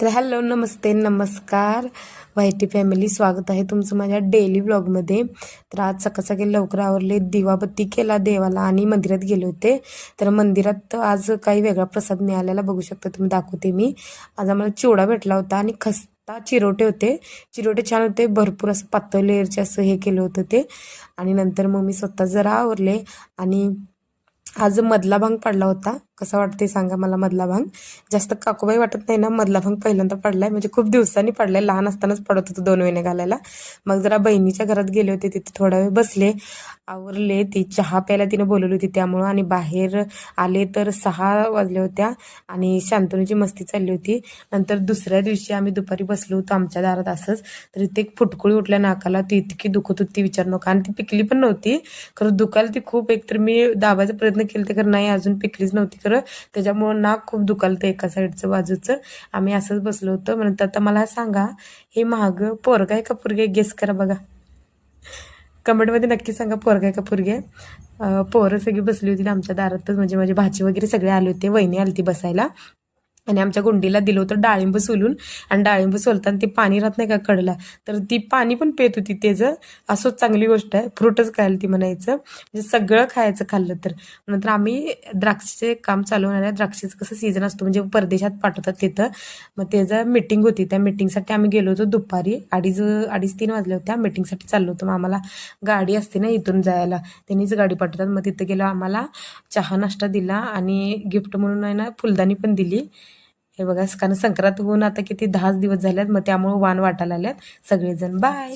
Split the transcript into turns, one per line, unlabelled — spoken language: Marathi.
तर हॅलो, नमस्ते, नमस्कार वायटी फॅमिली. स्वागत आहे तुमचं माझ्या डेली व्लॉगमध्ये. तर आज सकाळ सकाळी लवकर आवरले, दिवाबत्ती केला देवाला आणि मंदिरात गेले होते. तर मंदिरात आज काही वेगळा प्रसाद मिळालेला बघू शकता तुम्ही, दाखवते मी. आज आम्हाला चिवडा भेटला होता आणि खस्ता चिरोटे होते. चिरोटे छान होते, भरपूर असं पातळ लेअरचे असं हे केलं होतं ते. आणि नंतर मग मी स्वतः जरा आवरले आणि आज मधला भांग पडला होता. कसा वाटते सांगा मला मधला भांग. जास्त काकूबाई वाटत नाही ना, मधला भांग पहिल्यांदा पडलाय, म्हणजे खूप दिवसांनी पडलाय. लहान असतानाच पडत होतं 2 महिने घालायला. मग जरा बहिणीच्या घरात गेले होते, तिथे थोडा वेळ बसले, आवरले. ती चहा प्यायला तिने बोलवली होती त्यामुळं. आणि बाहेर आले तर 6 वाजल्या होत्या आणि शांतनुची मस्ती चालली होती. नंतर दुसऱ्या दिवशी आम्ही दुपारी बसलो होतो आमच्या दारात असंच. तर इथे एक फुटकुळी उठल्या नाकाला, ती इतकी दुखत होती विचार नका. आणि ती पिकली पण नव्हती खरं, दुखायला ती खूप. एकतर मी दाबायचा प्रयत्न केला तर नाही, अजून पिकलीच नव्हती खरं. त्याच्यामुळं नाक खूप दुखालतं एका साईडचं बाजूचं. आम्ही असंच बसलो होतो. म्हणतात आता मला सांगा, हे महाग पोरगा आहे का पोरगी आहे? गेस करा बघा, कमेंटमध्ये नक्की सांगा, पोरगा आहे का पोरगी आहे. पोरं सगळी बसली होती आमच्या दारातच, म्हणजे माझे भाची वगैरे सगळे आले होते. वहिनी आली ती बसायला. आणि आमच्या गुंडीला दिलं होतं डाळिंब सोलून. आणि डाळिंब सोलताना ते पाणी राहत नाही का कडला, तर ती पाणी पण पेत होती त्याचं. असंच चांगली गोष्ट आहे, फ्रूटच खायला ती म्हणायचं, म्हणजे सगळं खायचं खाल्लं तर. नंतर आम्ही द्राक्षाचे काम चालू होणार आहे. द्राक्षाचं कसं सीझन असतो, म्हणजे परदेशात पाठवतात तिथं. मग त्याचं मीटिंग होती, त्या मीटिंगसाठी आम्ही गेलो होतो दुपारी 2:30-3 वाजल्या होत्या. मीटिंगसाठी चाललो होतो. मग आम्हाला गाडी असते ना इथून जायला, त्यांनीच गाडी पाठवतात. मग तिथं गेलो, आम्हाला चहा नाश्ता दिला आणि गिफ्ट म्हणून आहे ना फुलदाणी पण दिली. हे बघा, कारण संक्रांत होऊन आता किती 10 दिवस झाल्यात, मग त्यामुळे वाण वाटायला आल्यात सगळेजण. बाय.